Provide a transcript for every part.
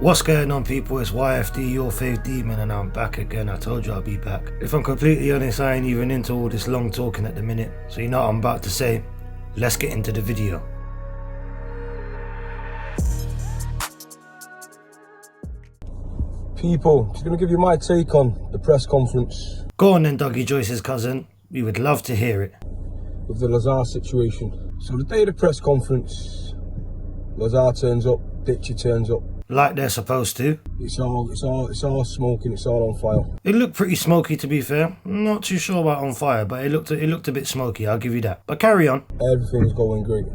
What's going on, people? It's YFD, your fave demon, and I'm back again. I told you I'll be back. If I'm completely honest, I ain't even into all this long talking at the minute. So you know what I'm about to say. Let's get into the video. People, just going to give you my take on the press conference. Go on then, Dougie Joyce's cousin. We would love to hear it. With the Lazar situation. So the day of the press conference, Lazar turns up, Ditchy turns up. Like they're supposed to. It's all smoking, it's all on fire. It looked pretty smoky, to be fair. I'm not too sure about on fire, but it looked a bit smoky, I'll give you that. But carry on. Everything's going great.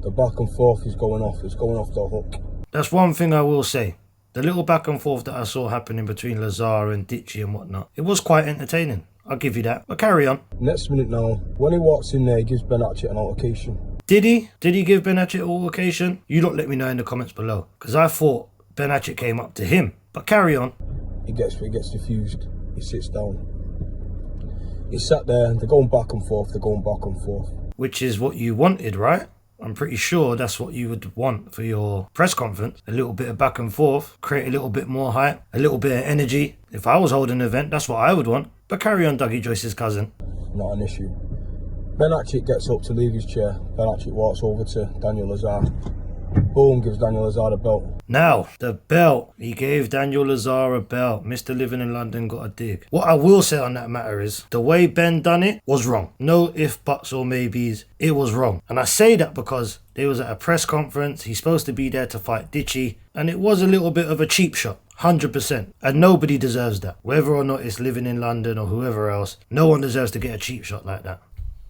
The back and forth is going off, it's going off the hook. That's one thing I will say. The little back and forth that I saw happening between Lazar and Ditchy and whatnot, it was quite entertaining. I'll give you that. But carry on. Next minute now, when he walks in there, he gives Ben Hatchett an altercation. Did he? Did he give Ben Hatchett an altercation? You don't let me know in the comments below. Because I thought Ben Hatchett came up to him. But carry on. He gets diffused. He sits down. He sat there, they're going back and forth, Which is what you wanted, right? I'm pretty sure that's what you would want for your press conference. A little bit of back and forth, create a little bit more hype, a little bit of energy. If I was holding an event, that's what I would want. But carry on, Dougie Joyce's cousin. Not an issue. Ben Hatchett gets up to leave his chair. Ben Hatchett walks over to Daniel Lazar. Boom, gives Daniel Lazar the belt. Now, the belt. He gave Daniel Lazar a belt. Mr. Living in London got a dig. What I will say on that matter is, the way Ben done it was wrong. No ifs, buts or maybes. It was wrong. And I say that because they was at a press conference. He's supposed to be there to fight Ditchy. And it was a little bit of a cheap shot. 100%. And nobody deserves that. Whether or not it's Living in London or whoever else, no one deserves to get a cheap shot like that.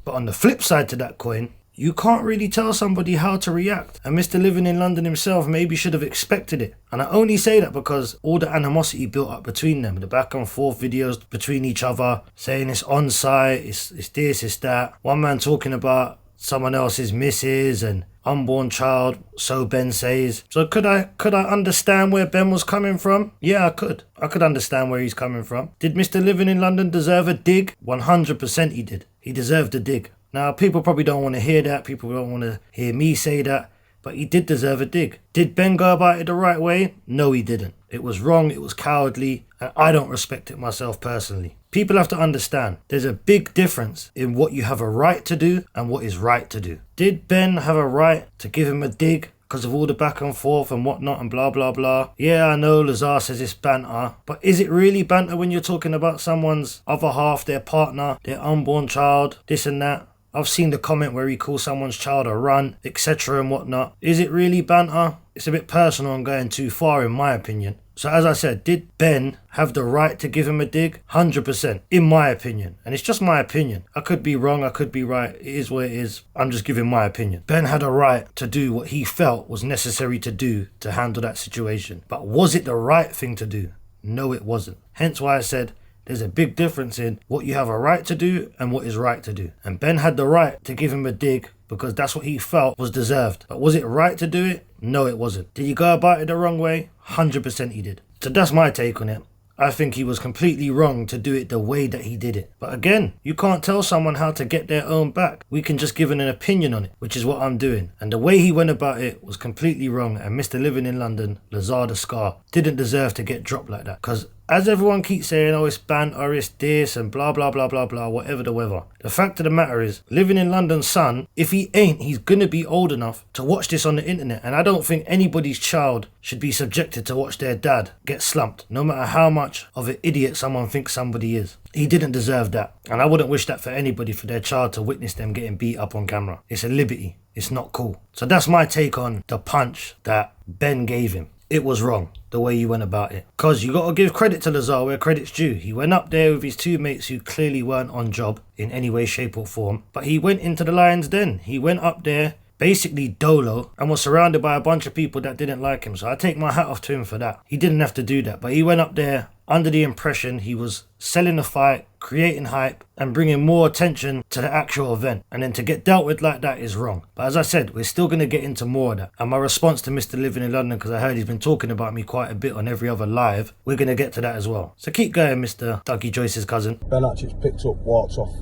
But on the flip side to that coin, you can't really tell somebody how to react. And Mr. Living in London himself maybe should have expected it. And I only say that because all the animosity built up between them. The back and forth videos between each other, saying it's on site, it's this, it's that. One man talking about someone else's missus and unborn child, so Ben says. So could I understand where Ben was coming from? Yeah, I could. I could understand where he's coming from. Did Mr. Living in London deserve a dig? 100% he did. He deserved a dig. Now, people probably don't want to hear that. People don't want to hear me say that. But he did deserve a dig. Did Ben go about it the right way? No, he didn't. It was wrong. It was cowardly. And I don't respect it myself personally. People have to understand there's a big difference in what you have a right to do and what is right to do. Did Ben have a right to give him a dig because of all the back and forth and whatnot and blah, blah, blah? Yeah, I know Lazar says it's banter. But is it really banter when you're talking about someone's other half, their partner, their unborn child, this and that? I've seen the comment where he calls someone's child a runt, etc. and whatnot. Is it really banter? It's a bit personal and going too far in my opinion. So as I said, did Ben have the right to give him a dig? 100%, in my opinion. And it's just my opinion. I could be wrong, I could be right. It is what it is. I'm just giving my opinion. Ben had a right to do what he felt was necessary to do to handle that situation. But was it the right thing to do? No, it wasn't. Hence why I said, there's a big difference in what you have a right to do and what is right to do. And Ben had the right to give him a dig because that's what he felt was deserved. But was it right to do it? No, it wasn't. Did he go about it the wrong way? 100% he did. So that's my take on it. I think he was completely wrong to do it the way that he did it. But again, you can't tell someone how to get their own back. We can just give an opinion on it, which is what I'm doing. And the way he went about it was completely wrong. And Mr. Living in London, Lazar the Scar, didn't deserve to get dropped like that. Because as everyone keeps saying, oh, it's banter, it's this, and blah, blah, blah, blah, blah, whatever the weather. The fact of the matter is, Living in London's son, if he ain't, he's going to be old enough to watch this on the internet. And I don't think anybody's child should be subjected to watch their dad get slumped, no matter how much of an idiot someone thinks somebody is. He didn't deserve that. And I wouldn't wish that for anybody, for their child to witness them getting beat up on camera. It's a liberty. It's not cool. So that's my take on the punch that Ben gave him. It was wrong, the way you went about it. Because you got to give credit to Lazar where credit's due. He went up there with his two mates who clearly weren't on job in any way, shape or form. But he went into the lion's den. He went up there, basically dolo, and was surrounded by a bunch of people that didn't like him. So I take my hat off to him for that. He didn't have to do that. But he went up there under the impression he was selling the fight, creating hype, and bringing more attention to the actual event. And then to get dealt with like that is wrong. But as I said, we're still going to get into more of that. And my response to Mr. Living in London, because I heard he's been talking about me quite a bit on every other live, we're going to get to that as well. So keep going, Mr. Dougie Joyce's cousin. Ben Hatchett's picked up, walked off.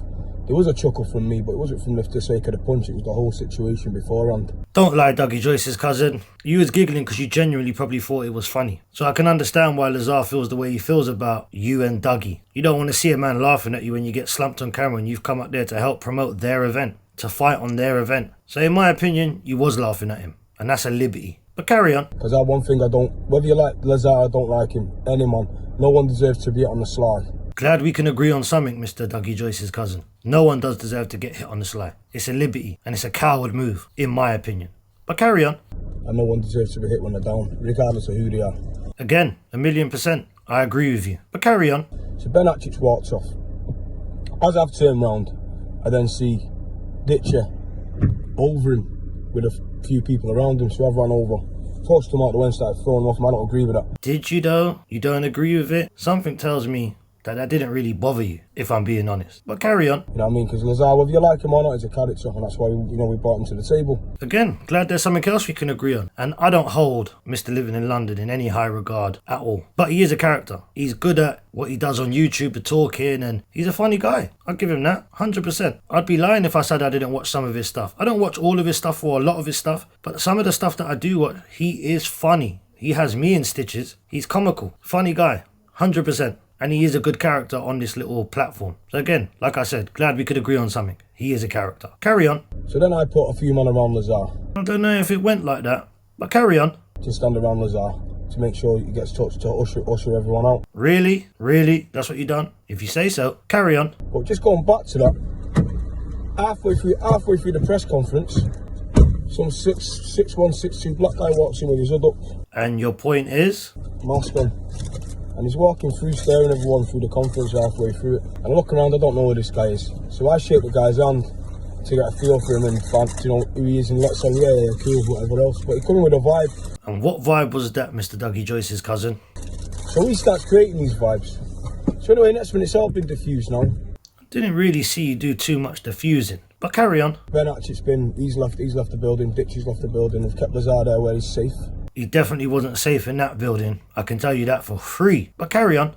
There was a chuckle from me, but it wasn't from the sake of the punch, it was the whole situation beforehand. Don't lie, Dougie Joyce's cousin. You was giggling because you genuinely probably thought it was funny. So I can understand why Lazar feels the way he feels about you and Dougie. You don't want to see a man laughing at you when you get slumped on camera and you've come up there to help promote their event, to fight on their event. So in my opinion, you was laughing at him. And that's a liberty. But carry on. Because one thing I don't, whether you like Lazar or don't like him, any man, no one deserves to be hit on the sly. Glad we can agree on something, Mr. Dougie Joyce's cousin. No one does deserve to get hit on the sly. It's a liberty, and it's a coward move, in my opinion. But carry on. And no one deserves to be hit when they're down, regardless of who they are. Again, 1,000,000%. I agree with you. But carry on. So Ben Hatchett walks off. As I've turned round, I then see Ditcher over him with a few people around him, so I've run over. Pushed him out the way and started throwing him off him. I don't agree with that. Did you though? You don't agree with it? Something tells me that didn't really bother you, if I'm being honest. But carry on. You know what I mean? Because Lazar, whether you like him or not, he's a character, and that's why we brought him to the table. Again, glad there's something else we can agree on. And I don't hold Mr. Living in London in any high regard at all. But he is a character. He's good at what he does on YouTube, the talking, and he's a funny guy. I'll give him that, 100%. I'd be lying if I said I didn't watch some of his stuff. I don't watch all of his stuff or a lot of his stuff, but some of the stuff that I do watch, he is funny. He has me in stitches. He's comical. Funny guy, 100%. And he is a good character on this little platform. So again, like I said, glad we could agree on something. He is a character. Carry on. So then I put a few men around Lazar. I don't know if it went like that, but carry on. To stand around Lazar to make sure he gets touched, to usher everyone out. Really? Really? That's what you done? If you say so, carry on. But just going back to that, halfway through the press conference, some 6'1", 6'2" black guy walks in with his hood up. And your point is? Mask on. And he's walking through, staring everyone through the conference halfway through it. And I look around, I don't know who this guy is. So I shake the guy's hand to get a feel for him and find, who he is, and let's say, yeah, cool, whatever else. But he come in with a vibe. And what vibe was that, Mr. Dougie Joyce's cousin? So he starts creating these vibes. So anyway, that's when it's all been diffused now. Didn't really see you do too much diffusing, but carry on. Ben Hatchett's he's left the building, Ditchy's left the building, they've kept Lazar there where he's safe. He definitely wasn't safe in that building, I can tell you that for free, but carry on.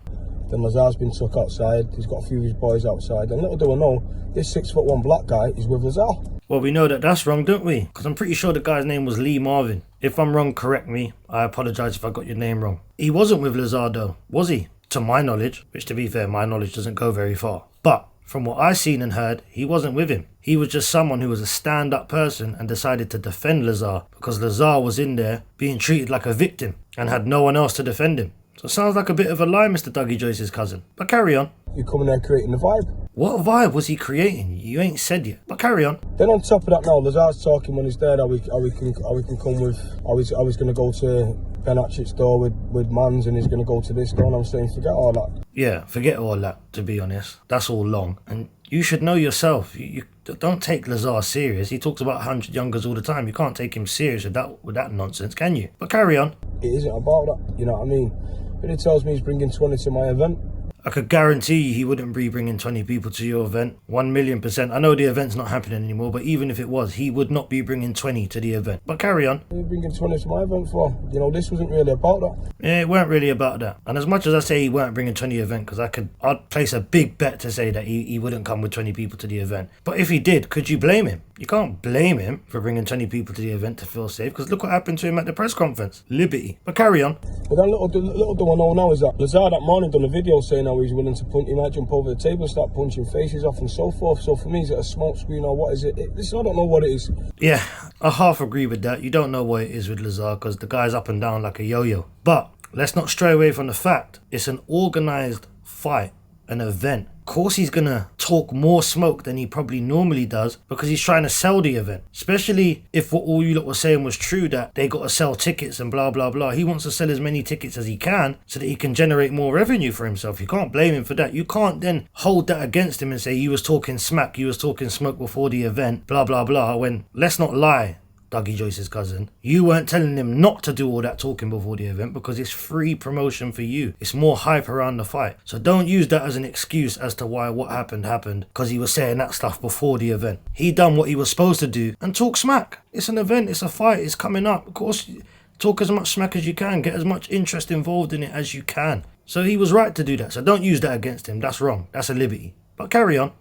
Then Lazar's been took outside, he's got a few of his boys outside, and little do I know, this 6'1" black guy is with Lazar. Well, we know that that's wrong, don't we? Because I'm pretty sure the guy's name was Lee Marvin. If I'm wrong, correct me. I apologise if I got your name wrong. He wasn't with Lazar though, was he? To my knowledge, which to be fair, my knowledge doesn't go very far. But from what I've seen and heard, he wasn't with him. He was just someone who was a stand-up person and decided to defend Lazar because Lazar was in there being treated like a victim and had no one else to defend him. So it sounds like a bit of a lie, Mr. Dougie Joyce's cousin. But carry on. You're coming there creating the vibe. What vibe was he creating? You ain't said yet. But carry on. Then on top of that now, Lazar's talking when he's there how we can come with, I was going to go to Ben Hatchett's door with Mans and he's going to go to this door, and I'm saying forget all that. Yeah, forget all that, to be honest. That's all long. And you should know yourself. You don't take Lazar serious. He talks about 100 youngers all the time. You can't take him serious with that nonsense, can you? But carry on. It isn't about that, you know what I mean? But he tells me he's bringing 20 to my event. I could guarantee you he wouldn't be bringing 20 people to your event. 1,000,000%. I know the event's not happening anymore, but even if it was, he would not be bringing 20 to the event. But carry on. What are you bringing 20 to my event for? You know, this wasn't really about that. Yeah, it weren't really about that. And as much as I say he weren't bringing 20 to the event, because I'd place a big bet to say that he wouldn't come with 20 people to the event. But if he did, could you blame him? You can't blame him for bringing 20 people to the event to feel safe, because look what happened to him at the press conference. Liberty. But carry on. But then little do I know now is that Lazar that morning done a video saying how he's willing to punch, he might jump over the table and start punching faces off and so forth. So for me, is it a smoke screen or what is it? Listen, I don't know what it is. Yeah, I half agree with that. You don't know what it is with Lazar because the guy's up and down like a yo-yo. But let's not stray away from the fact it's an organised fight, an event. Of course he's gonna talk more smoke than he probably normally does because he's trying to sell the event. Especially if what all you lot were saying was true, that they got to sell tickets and blah blah blah. He wants to sell as many tickets as he can so that he can generate more revenue for himself. You can't blame him for that. You can't then hold that against him and say you was talking smack, you was talking smoke before the event, blah blah blah, when let's not lie, Dougie Joyce's cousin, you weren't telling him not to do all that talking before the event because it's free promotion for you. It's more hype around the fight. So don't use that as an excuse as to why what happened because he was saying that stuff before the event. He done what he was supposed to do and talk smack. It's an event, it's a fight, it's coming up. Of course, talk as much smack as you can, get as much interest involved in it as you can. So he was right to do that. So don't use that against him. That's wrong. That's a liberty. But carry on.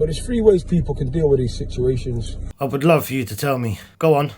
But there's three ways people can deal with these situations. I would love for you to tell me. Go on.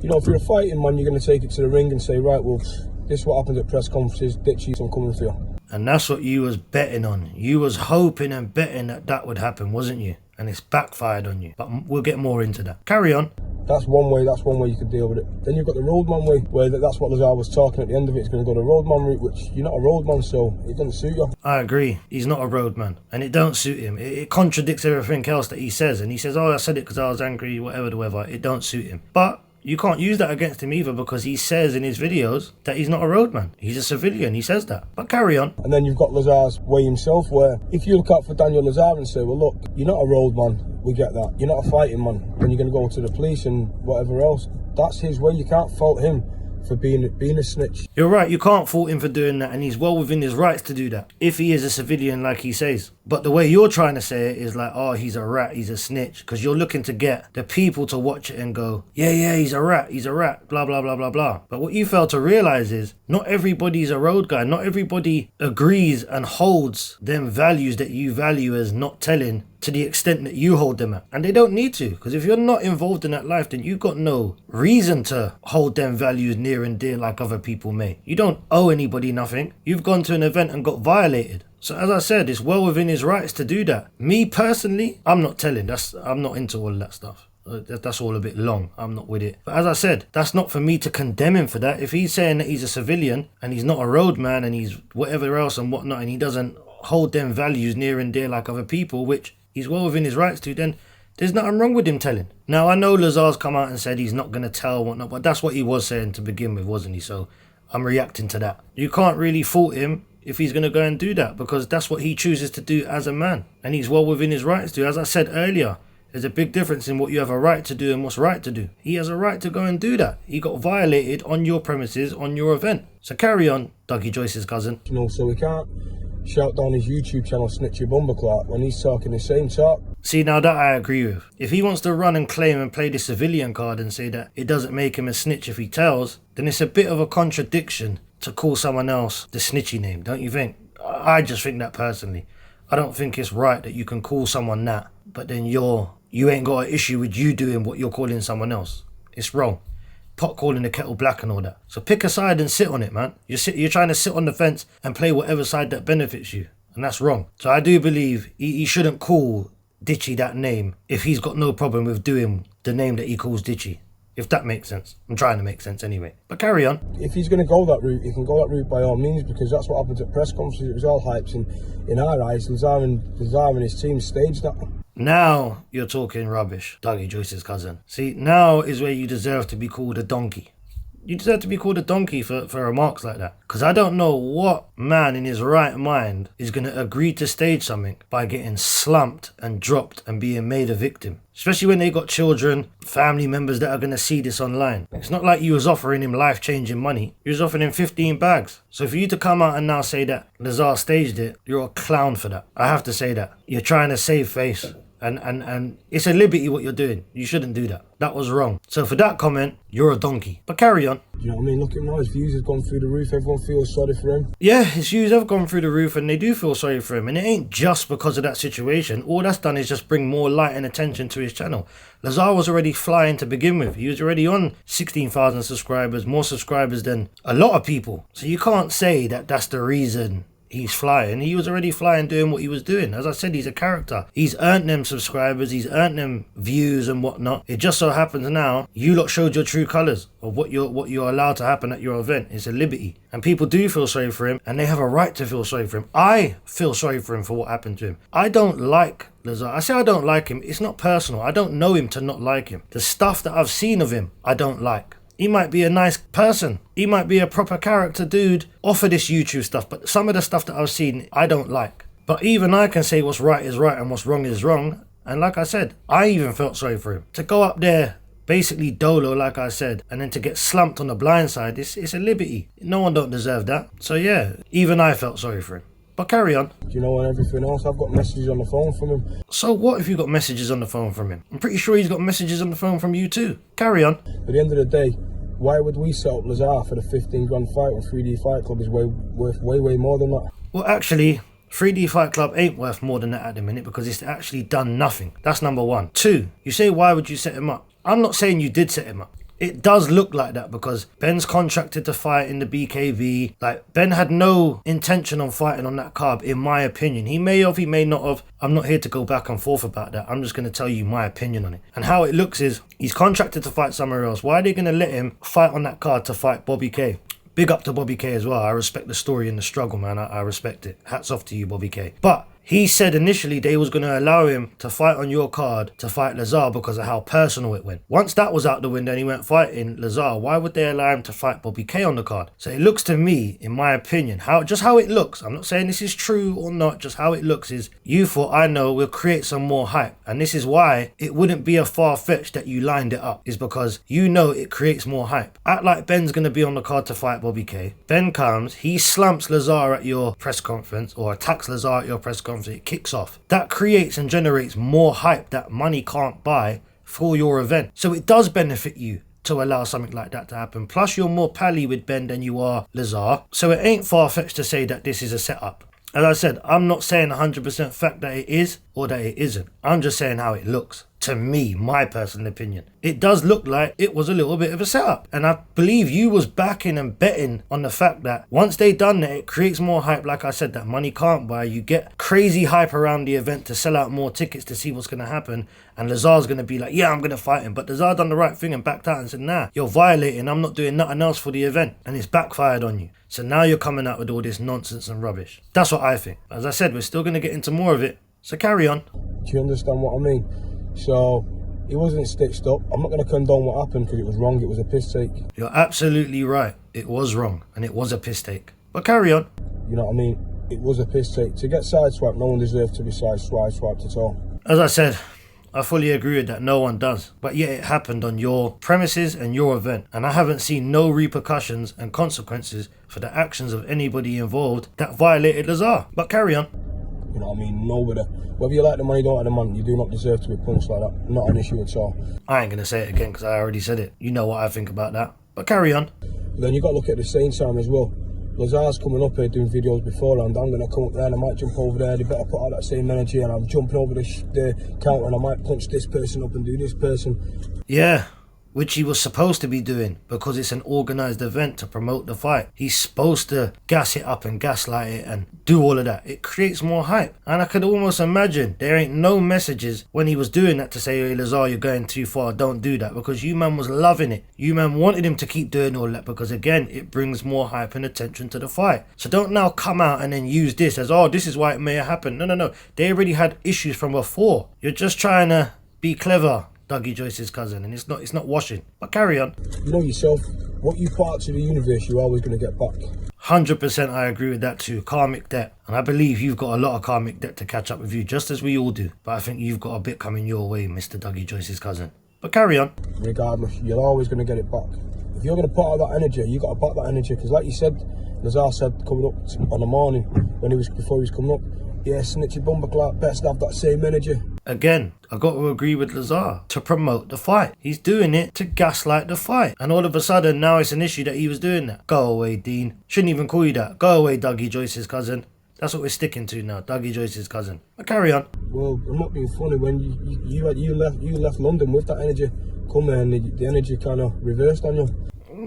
You know, if you're a fighting man, you're going to take it to the ring and say, right, well, this is what happens at press conferences, ditchy, I'm coming for you. And that's what you was betting on. You was hoping and betting that that would happen, wasn't you? And it's backfired on you. But we'll get more into that. Carry on. That's one way you could deal with it. Then you've got the roadman way, where that's what Lazar was talking at the end of it. It's going to go the roadman route, which you're not a roadman, so it doesn't suit you. I agree. He's not a roadman. And it don't suit him. It contradicts everything else that he says. And he says, oh, I said it because I was angry, whatever the weather. It don't suit him. But you can't use that against him either, because he says in his videos that he's not a roadman. He's a civilian. He says that. But carry on. And then you've got Lazar's way himself, where if you look out for Daniel Lazar and say, well, look, you're not a roadman, we get that. You're not a fighting man. Then you're going to go to the police and whatever else. That's his way. You can't fault him for being a snitch. You're right, you can't fault him for doing that, and he's well within his rights to do that, if he is a civilian like he says. But the way you're trying to say it is like, oh, he's a rat, he's a snitch, because you're looking to get the people to watch it and go, yeah, he's a rat, blah, blah, blah, blah, blah. But what you fail to realise is, not everybody's a road guy, not everybody agrees and holds them values that you value as not telling to the extent that you hold them at. And they don't need to, because if you're not involved in that life, then you've got no reason to hold them values near and dear like other people may. You don't owe anybody nothing. You've gone to an event and got violated. So as I said, it's well within his rights to do that. Me personally, I'm not telling. I'm not into all of that stuff. That's all a bit long. I'm not with it. But as I said, that's not for me to condemn him for that. If he's saying that he's a civilian and he's not a roadman and he's whatever else and whatnot, and he doesn't hold them values near and dear like other people, which he's well within his rights to, then there's nothing wrong with him telling. Now, I know Lazar's come out and said he's not going to tell whatnot, but that's what he was saying to begin with, wasn't he? So I'm reacting to that. You can't really fault him if he's going to go and do that, because that's what he chooses to do as a man, and he's well within his rights to. As I said earlier, there's a big difference in what you have a right to do and what's right to do. He has a right to go and do that. He got violated on your premises, on your event. So carry on, Dougie Joyce's cousin. You know, so we can't shout down his YouTube channel, snitch your bumper clock, when he's talking the same talk. See, now that I agree with. If he wants to run and claim and play the civilian card and say that it doesn't make him a snitch if he tells, then it's a bit of a contradiction to call someone else the snitchy name, don't you think? I just think that personally. I don't think it's right that you can call someone that, but then you ain't got an issue with you doing what you're calling someone else. It's wrong. Pot calling the kettle black and all that. So pick a side and sit on it, man. You're trying to sit on the fence and play whatever side that benefits you, and that's wrong. So I do believe he shouldn't call Ditchy that name if he's got no problem with doing the name that he calls Ditchy. If that makes sense. I'm trying to make sense anyway. But carry on. If he's going to go that route, he can go that route by all means, because that's what happens at press conferences. It was all hypes, and in our eyes, Lazar and his team staged that. Now you're talking rubbish, Dougie Joyce's cousin. See, now is where you deserve to be called a donkey. You deserve to be called a donkey for remarks like that. Because I don't know what man in his right mind is going to agree to stage something by getting slumped and dropped and being made a victim. Especially when they got children, family members that are going to see this online. It's not like you was offering him life-changing money. You was offering him 15 bags. So for you to come out and now say that Lazar staged it, you're a clown for that. I have to say that. You're trying to save face. And it's a liberty what you're doing. You shouldn't do that. That was wrong. So for that comment, you're a donkey. But carry on. You know what I mean? Look at him now. His views have gone through the roof. Everyone feels sorry for him. Yeah, his views have gone through the roof, and they do feel sorry for him. And it ain't just because of that situation. All that's done is just bring more light and attention to his channel. Lazar was already flying to begin with. He was already on 16,000 subscribers, more subscribers than a lot of people. So you can't say that that's the reason he's flying. He was already flying doing what he was doing. As I said, he's a character. He's earned them subscribers, he's earned them views and whatnot. It just so happens now you lot showed your true colours of what you're allowed to happen at your event. It's a liberty, and people do feel sorry for him, and they have a right to feel sorry for him. I feel sorry for him for what happened to him. I don't like Lazar. I say I don't like him. It's not personal. I don't know him to not like him. The stuff that I've seen of him, I don't like. He might be a nice person. He might be a proper character dude off of this YouTube stuff. But some of the stuff that I've seen, I don't like. But even I can say what's right is right and what's wrong is wrong. And like I said, I even felt sorry for him. To go up there, basically dolo, like I said, and then to get slumped on the blind side, it's a liberty. No one don't deserve that. So yeah, even I felt sorry for him. But carry on. You know, and everything else, I've got messages on the phone from him. So what if you got messages on the phone from him? I'm pretty sure he's got messages on the phone from you too. Carry on. At the end of the day, why would we set up Lazar for the 15 grand fight when 3D Fight Club is worth way more than that? Well, actually, 3D Fight Club ain't worth more than that at the minute because it's actually done nothing. That's number one. Two, you say, why would you set him up? I'm not saying you did set him up. It does look like that because Ben's contracted to fight in the BKV. Like, Ben had no intention on fighting on that card, in my opinion. He may have, he may not have. I'm not here to go back and forth about that. I'm just going to tell you my opinion on it. And how it looks is, he's contracted to fight somewhere else. Why are they going to let him fight on that card to fight Bobby K? Big up to Bobby K as well. I respect the story and the struggle, man. I respect it. Hats off to you, Bobby K. But he said initially they was going to allow him to fight on your card to fight Lazar because of how personal it went. Once that was out the window and he went fighting Lazar, why would they allow him to fight Bobby K on the card? So it looks to me, in my opinion, just how it looks. I'm not saying this is true or not, just how it looks is you thought, I know, we'll create some more hype. And this is why it wouldn't be a far-fetched that you lined it up, is because you know it creates more hype. Act like Ben's going to be on the card to fight Bobby K. Ben comes, he slumps Lazar at your press conference or attacks Lazar at your press conference. It kicks off. That creates and generates more hype that money can't buy for your event. So it does benefit you to allow something like that to happen. Plus you're more pally with Ben than you are Lazar. So it ain't far-fetched to say that this is a setup. As I said, I'm not saying 100% fact that it is or that it isn't. I'm just saying how it looks. To me, my personal opinion. It does look like it was a little bit of a setup. And I believe you was backing and betting on the fact that once they done that, it creates more hype. Like I said, that money can't buy. You get crazy hype around the event to sell out more tickets to see what's going to happen. And Lazar's going to be like, yeah, I'm going to fight him. But Lazar done the right thing and backed out and said, nah, you're violating. I'm not doing nothing else for the event. And it's backfired on you. So now you're coming out with all this nonsense and rubbish. That's what I think. As I said, we're still going to get into more of it. So carry on. Do you understand what I mean? So, it wasn't stitched up. I'm not going to condone what happened because it was wrong. It was a piss take. You're absolutely right. It was wrong and it was a piss take. But carry on. You know what I mean? It was a piss take. To get sideswiped, no one deserved to be sideswiped at all. As I said, I fully agree with that. No one does. But yet it happened on your premises and your event. And I haven't seen no repercussions and consequences for the actions of anybody involved that violated Lazar. But carry on. You know what I mean? Nobody. Whether you like the money, don't like the money, you do not deserve to be punched like that. Not an issue at all. I ain't going to say it again because I already said it. You know what I think about that. But carry on. Then you got to look at the same time as well. Lazar's coming up here doing videos beforehand. I'm going to come up there and I might jump over there. They better put out that same energy and I'm jumping over the counter and I might punch this person up and do this person. Yeah. Which he was supposed to be doing because it's an organised event to promote the fight. He's supposed to gas it up and gaslight it and do all of that. It creates more hype. And I could almost imagine there ain't no messages when he was doing that to say, hey Lazar, you're going too far, don't do that. Because you man was loving it. You man wanted him to keep doing all that because again, it brings more hype and attention to the fight. So don't now come out and then use this as, oh, this is why it may have happened. No. They already had issues from before. You're just trying to be clever, Dougie Joyce's cousin, and it's not washing. But carry on. You know yourself, what you put out to the universe, you're always going to get back. 100% I agree with that too. Karmic debt. And I believe you've got a lot of karmic debt to catch up with you, just as we all do. But I think you've got a bit coming your way, Mr. Dougie Joyce's cousin. But carry on. Regardless, you're always going to get it back. If you're going to put out that energy, you got to back that energy. Because like you said, Lazar said coming up on the morning, before he was coming up, yeah, snitchy bumper clock, best have that same energy. Again, I got to agree with Lazar to promote the fight. He's doing it to gaslight the fight. And all of a sudden, now it's an issue that he was doing that. Go away, Dean. Shouldn't even call you that. Go away, Dougie Joyce's cousin. That's what we're sticking to now, Dougie Joyce's cousin. But carry on. Well, I'm not being funny. When you left London with that energy, come and the energy kind of reversed on you.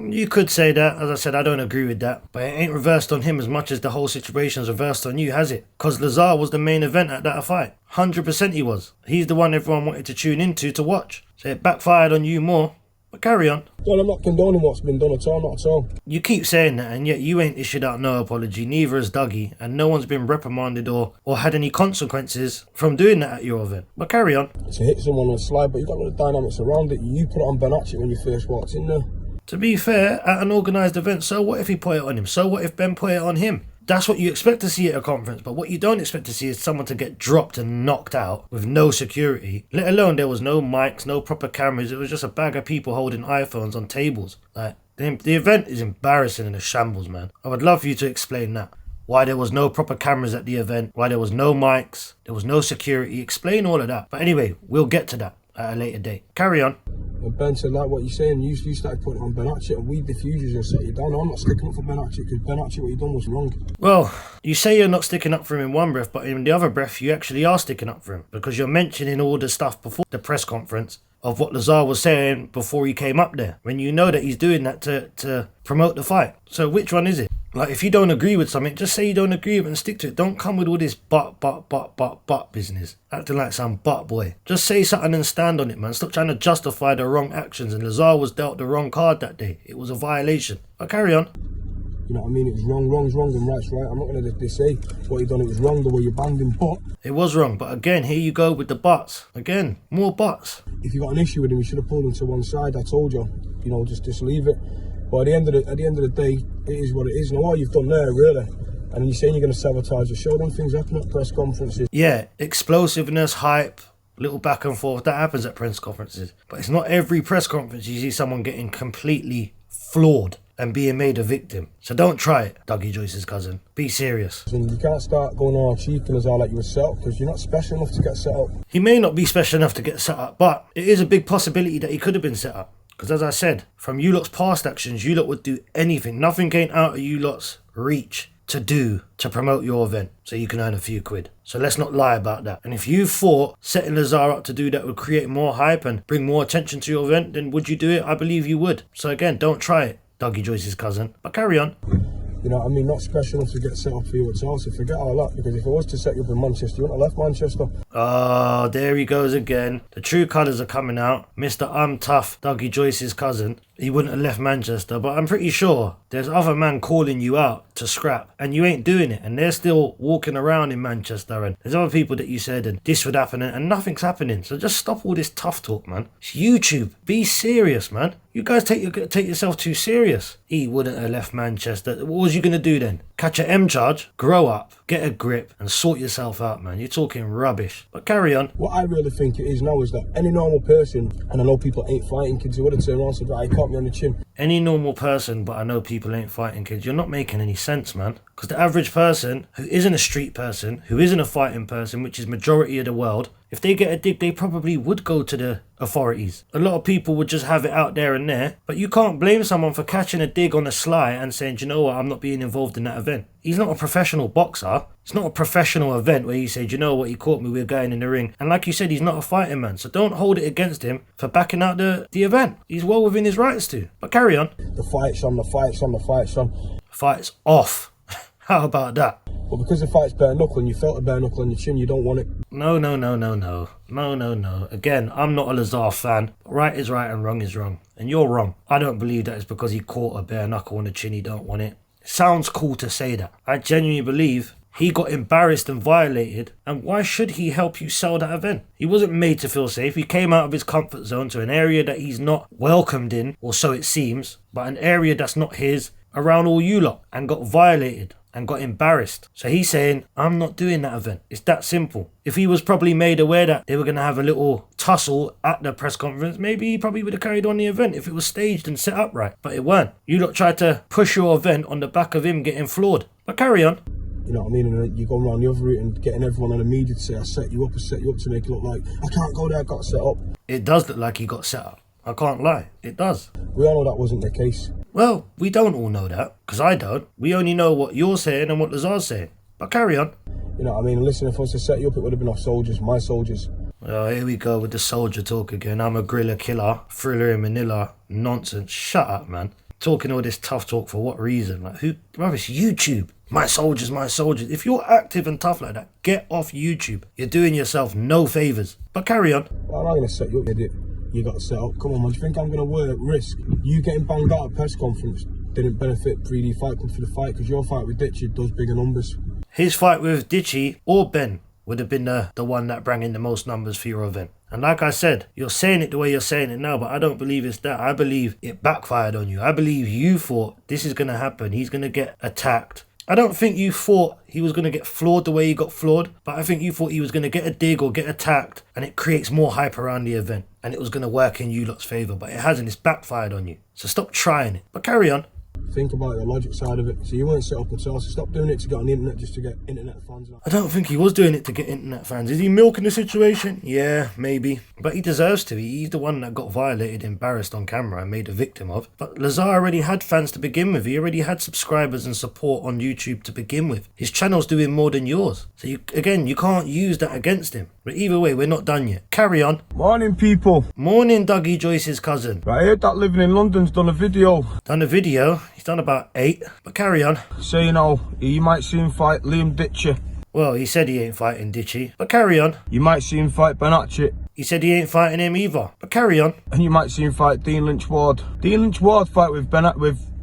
You could say that. As I said, I don't agree with that. But it ain't reversed on him as much as the whole situation's reversed on you, has it? Because Lazar was the main event at that fight. 100% he was. He's the one everyone wanted to tune into to watch. So it backfired on you more. But carry on. Well, I'm not condoning what's been done at all, not at all. You keep saying that, and yet you ain't issued out no apology, neither has Dougie, and no one's been reprimanded or had any consequences from doing that at your event. But carry on. To hit someone on a slide, but you got all the dynamics around it. You put it on Ben Hatchett when you first walked in there. To be fair, at an organised event, so what if he put it on him? So what if Ben put it on him? That's what you expect to see at a conference, but what you don't expect to see is someone to get dropped and knocked out with no security, let alone there was no mics, no proper cameras. It was just a bag of people holding iPhones on tables. Like, the event is embarrassing and a shambles, man. I would love for you to explain that. Why there was no proper cameras at the event, why there was no mics, there was no security. Explain all of that. But anyway, we'll get to that. at a later date. Carry on. And Ben said, like what you're saying, you started putting it on Ben Hatchett and we diffuse you and set you down. I'm not sticking up for Ben Hatchett because Ben Hatchett, what he done was wrong. Well, you say you're not sticking up for him in one breath, but in the other breath, you actually are sticking up for him because you're mentioning all the stuff before the press conference of what Lazar was saying before he came up there, when you know that he's doing that to promote the fight. So which one is it? Like, if you don't agree with something, just say you don't agree with it and stick to it. Don't come with all this but business. Acting like some butt boy. Just say something and stand on it, man. Stop trying to justify the wrong actions. And Lazar was dealt the wrong card that day. It was a violation. But carry on. You know what I mean? It was wrong, wrong's wrong and right's right. I'm not going to say what he done, it was wrong the way you banned him, but... It was wrong, but again, here you go with the buts. Again, more buts. If you got an issue with him, you should have pulled him to one side. I told you, you know, just leave it. But at the end of the day, it is what it is. Now, all you've done there, really, and you're saying you're going to sabotage the show, them things happen at press conferences. Yeah, explosiveness, hype, little back and forth, that happens at press conferences. But it's not every press conference you see someone getting completely floored and being made a victim. So don't try it, Dougie Joyce's cousin. Be serious. And you can't start going all cheap and as all like you were set up because you're not special enough to get set up. He may not be special enough to get set up, but it is a big possibility that he could have been set up. Because as I said, from you lot's past actions, you lot would do anything. Nothing came out of you lot's reach to do to promote your event so you can earn a few quid. So let's not lie about that. And if you thought setting Lazar up to do that would create more hype and bring more attention to your event, then would you do it? I believe you would. So again, don't try it, Dougie Joyce's cousin. But carry on. You know what I mean? Not special enough to get set up for you at all. So forget all that, because if it was to set you up in Manchester, you wouldn't have left Manchester. Oh, there he goes again. The true colours are coming out. Mr. I'm Tough, Dougie Joyce's cousin. He wouldn't have left Manchester, but I'm pretty sure there's other men calling you out to scrap, and you ain't doing it, and they're still walking around in Manchester, and there's other people that you said, and this would happen, and nothing's happening. So just stop all this tough talk, man. It's YouTube. Be serious, man. You guys take yourself too serious. He wouldn't have left Manchester. What was you going to do then? Catch an M charge, grow up, get a grip, and sort yourself out, man. You're talking rubbish. But carry on. What I really think it is now is that any normal person, and I know people ain't fighting kids, who would have turned around and said, right, he caught me on the chin. Any normal person, but I know people ain't fighting kids. You're not making any sense, man. Because the average person who isn't a street person, who isn't a fighting person, which is majority of the world, if they get a dig, they probably would go to the authorities. A lot of people would just have it out there and there, but you can't blame someone for catching a dig on the sly and saying, do you know what, I'm not being involved in that event. He's not a professional boxer. It's not a professional event where you say, do you know what, he caught me, we're going in the ring. And like you said, he's not a fighting man, so don't hold it against him for backing out the event. He's well within his rights to. But carry on. The fight's on, the fight's on, the fight's on. Fight's off. How about that? But because the fight's bare knuckle and you felt a bare knuckle on your chin, you don't want it. No. Again, I'm not a Lazar fan. Right is right and wrong is wrong. And you're wrong. I don't believe that it's because he caught a bare knuckle on the chin, he don't want it. It sounds cool to say that. I genuinely believe he got embarrassed and violated, and why should he help you sell that event? He wasn't made to feel safe. He came out of his comfort zone to an area that he's not welcomed in, or so it seems, but an area that's not his, around all you lot, and got violated and got embarrassed. So he's saying, I'm not doing that event. It's that simple. If he was probably made aware that they were going to have a little tussle at the press conference, maybe he probably would have carried on the event if it was staged and set up right. But it weren't. You lot tried to push your event on the back of him getting floored. But carry on. You know what I mean? And you go around the other route and getting everyone on the media to say, I set you up to make it look like, I can't go there, I got set up. It does look like he got set up. I can't lie. It does. We all know that wasn't the case. Well, we don't all know that, because I don't. We only know what you're saying and what Lazar's saying. But carry on. You know what I mean? Listen, if I was to set you up, it would have been off soldiers, my soldiers. Oh, here we go with the soldier talk again. I'm a guerrilla killer, thriller in Manila. Nonsense. Shut up, man. Talking all this tough talk for what reason? Like, who? Rubbish. YouTube. My soldiers, my soldiers. If you're active and tough like that, get off YouTube. You're doing yourself no favours. But carry on. Well, I'm not going to set you up, idiot. You got set up. Come on, man. Do you think I'm going to risk you getting banged out at a press conference? Didn't benefit 3D Fight Club for the fight, because your fight with Ditchy does bigger numbers. His fight with Ditchy or Ben would have been the one that brought in the most numbers for your event. And like I said, you're saying it the way you're saying it now, but I don't believe it's that. I believe it backfired on you. I believe you thought this is going to happen. He's going to get attacked. I don't think you thought he was going to get floored the way he got floored, but I think you thought he was going to get a dig or get attacked, and it creates more hype around the event, and it was going to work in you lot's favour, but it hasn't. It's backfired on you. So stop trying it. But carry on. Think about the logic side of it. So you weren't set up at all, so stop doing it to get on the internet just to get internet fans. I don't think he was doing it to get internet fans. Is he milking the situation? Yeah, maybe. But he deserves to. He's the one that got violated, embarrassed on camera and made a victim of. But Lazar already had fans to begin with. He already had subscribers and support on YouTube to begin with. His channel's doing more than yours. So you can't use that against him. But either way, we're not done yet. Carry on. Morning, people. Morning, Dougie Joyce's cousin. Right, I heard that Living in London's done a video. Done a video? He's done about 8. But carry on. Saying, you might see him fight Liam Ditcher. Well, he said he ain't fighting Ditchy. But carry on. You might see him fight Ben Hatchett. He said he ain't fighting him either. But carry on. And you might see him fight Dean Lynch Ward. Dean Lynch Ward fight with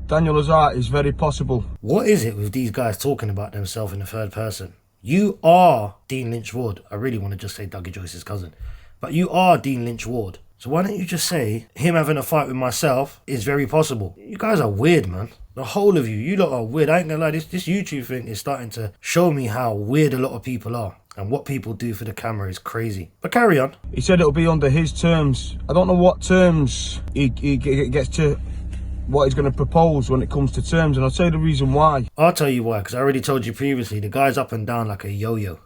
Daniel Lazar is very possible. What is it with these guys talking about themselves in the third person? You are Dean Lynch Ward. I really want to just say Dougie Joyce's cousin. But you are Dean Lynch Ward. So why don't you just say him having a fight with myself is very possible? You guys are weird, man. The whole of you lot are weird. I ain't gonna lie, this YouTube thing is starting to show me how weird a lot of people are. And what people do for the camera is crazy. But carry on. He said it'll be under his terms. I don't know what terms he gets to, what he's going to propose when it comes to terms. And I'll tell you the reason why. I'll tell you why, because I already told you previously. The guy's up and down like a yo-yo.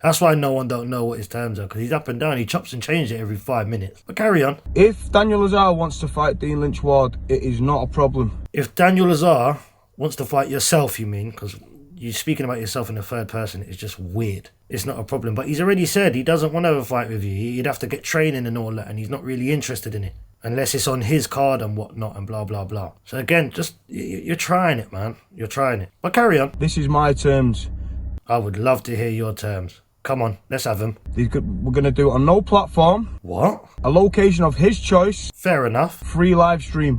That's why no one don't know what his terms are, because he's up and down. He chops and changes it every 5 minutes. But carry on. If Daniel Lazar wants to fight Dean Lynch Ward, it is not a problem. If Daniel Lazar wants to fight yourself, you mean? Because you speaking about yourself in the third person is just weird. It's not a problem. But he's already said he doesn't want to have a fight with you. He'd have to get training and all that, and he's not really interested in it. Unless it's on his card and whatnot and blah, blah, blah. So again, just, you're trying it, man. You're trying it. But carry on. This is my terms. I would love to hear your terms. Come on, let's have them. We're going to do it on no platform. What? A location of his choice. Fair enough. Free live stream.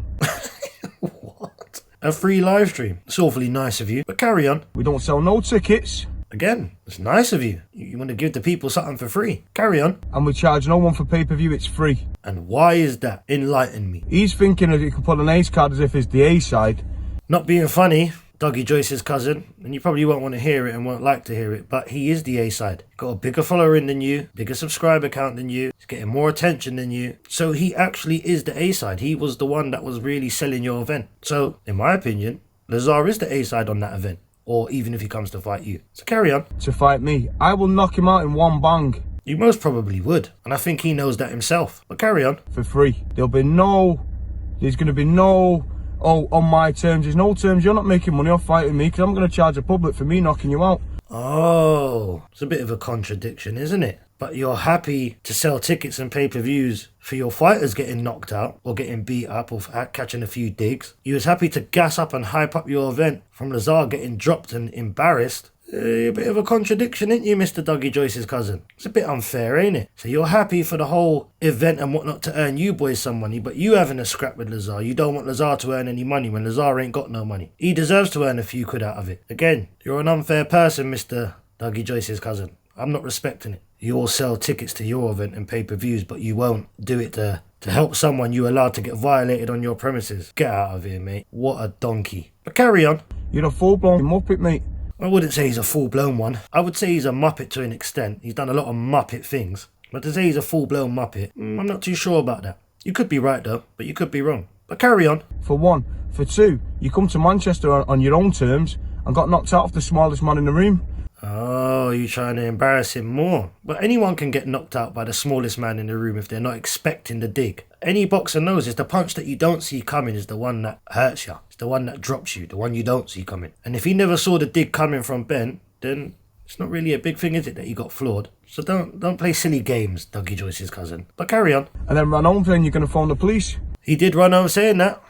What? A free live stream? It's awfully nice of you, but carry on. We don't sell no tickets. Again, it's nice of you. You want to give the people something for free. Carry on. And we charge no one for pay-per-view, it's free. And why is that? Enlighten me. He's thinking that he can put an ace card as if it's the A side. Not being funny, Dougie Joyce's cousin, and you probably won't want to hear it and won't like to hear it, but he is the A side. Got a bigger following than you, bigger subscriber count than you, he's getting more attention than you. So he actually is the A side. He was the one that was really selling your event. So, in my opinion, Lazar is the A side on that event. Or even if he comes to fight you. So carry on. To fight me. I will knock him out in one bang. You most probably would. And I think he knows that himself. But carry on. For free. There's going to be no, on my terms. There's no terms. You're not making money off fighting me because I'm going to charge the public for me knocking you out. Oh, it's a bit of a contradiction, isn't it? But you're happy to sell tickets and pay-per-views for your fighters getting knocked out or getting beat up or catching a few digs. You was happy to gas up and hype up your event from Lazar getting dropped and embarrassed. A bit of a contradiction, ain't you, Mr. Dougie Joyce's cousin? It's a bit unfair, ain't it? So you're happy for the whole event and whatnot to earn you boys some money, but you having a scrap with Lazar. You don't want Lazar to earn any money when Lazar ain't got no money. He deserves to earn a few quid out of it. Again, you're an unfair person, Mr. Dougie Joyce's cousin. I'm not respecting it. You all sell tickets to your event and pay-per-views, but you won't do it to help someone you allowed to get violated on your premises. Get out of here, mate. What a donkey. But carry on. You're a full-blown muppet, mate. I wouldn't say he's a full-blown one. I would say he's a muppet to an extent. He's done a lot of muppet things. But to say he's a full-blown muppet, I'm not too sure about that. You could be right, though, but you could be wrong. But carry on. For one. For two, you come to Manchester on your own terms and got knocked out of the smallest man in the room. Oh, you're trying to embarrass him more. But anyone can get knocked out by the smallest man in the room if they're not expecting the dig. Any boxer knows it's the punch that you don't see coming is the one that hurts you. It's the one that drops you, the one you don't see coming. And if he never saw the dig coming from Ben, then it's not really a big thing, is it, that he got floored? So don't play silly games, Dougie Joyce's cousin. But carry on. And then run home saying you're going to phone the police. He did run home saying that.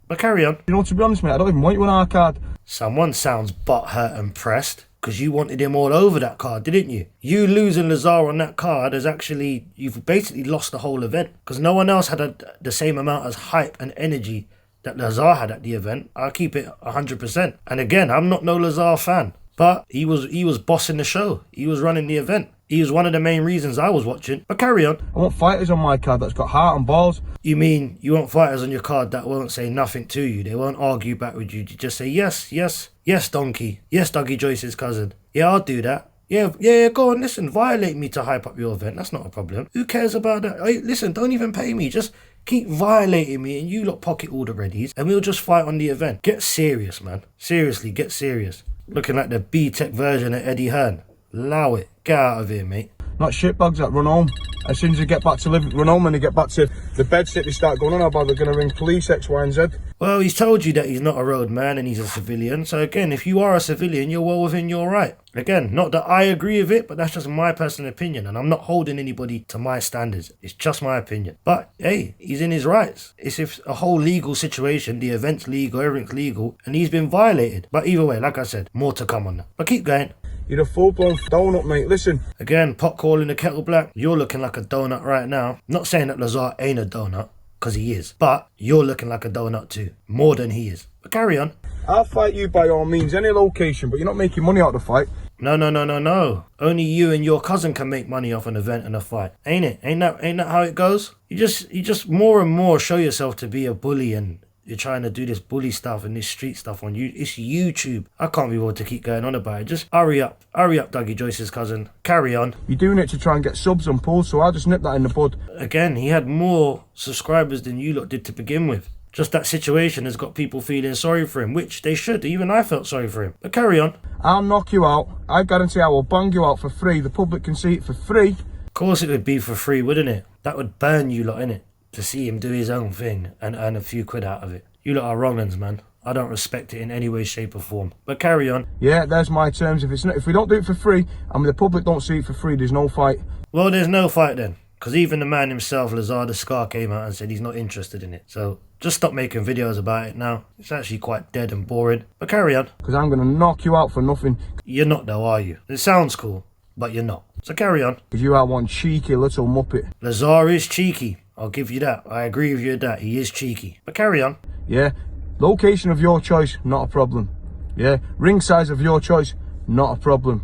But carry on. You know, to be honest, mate, I don't even want you on our card. Someone sounds butthurt and pressed. Because you wanted him all over that card, didn't you? You losing Lazar on that card is actually, you've basically lost the whole event. Because no one else had the same amount of hype and energy that Lazar had at the event. I'll keep it 100%. And again, I'm not no Lazar fan. But he was bossing the show. He was running the event. He was one of the main reasons I was watching. But carry on. I want fighters on my card that's got heart and balls. You mean you want fighters on your card that won't say nothing to you? They won't argue back with you. You just say, yes, yes, yes, donkey. Yes, Dougie Joyce's cousin. Yeah, I'll do that. Yeah, go on, listen, violate me to hype up your event. That's not a problem. Who cares about that? Hey, listen, don't even pay me. Just keep violating me and you lot pocket all the readies and we'll just fight on the event. Get serious, man. Seriously, get serious. Looking like the B-Tech version of Eddie Hearn. Allow it. Get out of here, mate. Not shitbags that run home. As soon as they get back to run home and they get back to the bedsit, they start going on about they're going to ring police, X, Y and Z. Well, he's told you that he's not a road man and he's a civilian. So again, if you are a civilian, you're well within your right. Again, not that I agree with it, but that's just my personal opinion. And I'm not holding anybody to my standards. It's just my opinion. But hey, he's in his rights. It's if a whole legal situation, the event's legal, everything's legal, and he's been violated. But either way, like I said, more to come on that. But keep going. You're a full-blown donut, mate. Listen. Again, pot calling the kettle black. You're looking like a donut right now. Not saying that Lazar ain't a donut, because he is. But you're looking like a donut too. More than he is. But carry on. I'll fight you by all means, any location, but you're not making money out of the fight. No. Only you and your cousin can make money off an event and a fight. Ain't it? Ain't that how it goes? You just more and more show yourself to be a bully and you're trying to do this bully stuff and this street stuff on you. It's YouTube. I can't be able to keep going on about it. Just hurry up, Dougie Joyce's cousin. Carry on. You're doing it to try and get subs and pulls, so I'll just nip that in the bud. Again, he had more subscribers than you lot did to begin with. Just that situation has got people feeling sorry for him, which they should. Even I felt sorry for him. But carry on. I'll knock you out. I guarantee I will bang you out for free. The public can see it for free. Of course it would be for free, wouldn't it? That would burn you lot, innit? To see him do his own thing and earn a few quid out of it. You lot are wrong uns, man. I don't respect it in any way, shape or form. But carry on. Yeah, there's my terms. If we don't do it for free, and the public don't see it for free, there's no fight. Well, there's no fight then. Because even the man himself, Lazar the Scar, came out and said he's not interested in it. So just stop making videos about it now. It's actually quite dead and boring. But carry on. Because I'm going to knock you out for nothing. You're not though, are you? It sounds cool, but you're not. So carry on. Because you are one cheeky little muppet. Lazar is cheeky. I'll give you that. I agree with you with that. He is cheeky. But carry on. Yeah. Location of your choice, not a problem. Yeah. Ring size of your choice, not a problem.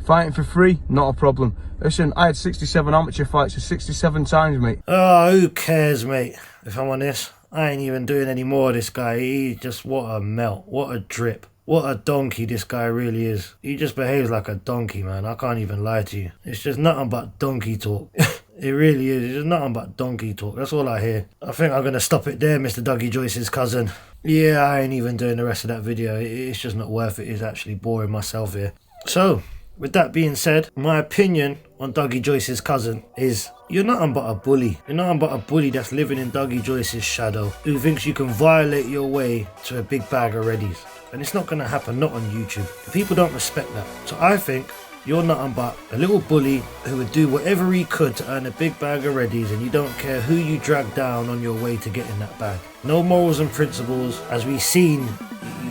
Fighting for free, not a problem. Listen, I had 67 amateur fights, so 67 times, mate. Oh, who cares, mate? If I'm honest, I ain't even doing any more of this guy. He just, what a melt. What a drip. What a donkey this guy really is. He just behaves like a donkey, man. I can't even lie to you. It's just nothing but donkey talk. It really is. It's just nothing but donkey talk. That's all I hear. I think I'm going to stop it there, Mr. Dougie Joyce's cousin. Yeah, I ain't even doing the rest of that video. It's just not worth it. It's actually boring myself here. So, with that being said, my opinion on Dougie Joyce's cousin is you're nothing but a bully. You're nothing but a bully that's living in Dougie Joyce's shadow, who thinks you can violate your way to a big bag of readies. And it's not going to happen, not on YouTube. People don't respect that. So I think you're nothing but a little bully who would do whatever he could to earn a big bag of readies, and you don't care who you drag down on your way to getting that bag. No morals and principles. As we've seen,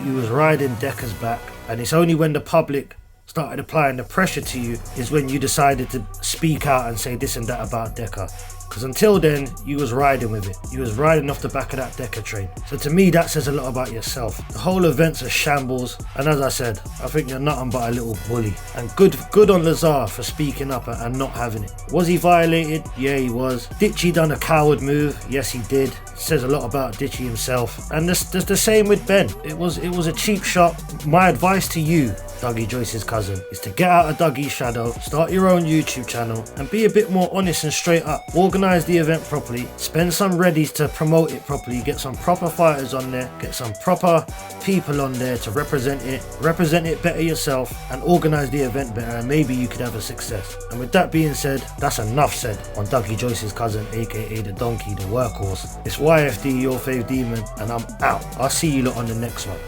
you was riding Decker's back, and it's only when the public started applying the pressure to you is when you decided to speak out and say this and that about Decker. Because until then, you was riding with it. You was riding off the back of that Decker train. So to me, that says a lot about yourself. The whole event's a shambles. And as I said, I think you're nothing but a little bully. And good on Lazar for speaking up and not having it. Was he violated? Yeah, he was. Ditchy done a coward move? Yes, he did. Says a lot about Ditchy himself. And there's the same with Ben. It was a cheap shot. My advice to you, Dougie Joyce's cousin, is to get out of Dougie's shadow, start your own YouTube channel, and be a bit more honest and straight up. Organise the event properly, spend some readies to promote it properly, get some proper fighters on there, get some proper people on there to represent it better yourself, and organise the event better, and maybe you could have a success. And with that being said, that's enough said on Dougie Joyce's cousin, aka the donkey, the workhorse. It's YFD, your fave demon, and I'm out. I'll see you lot on the next one.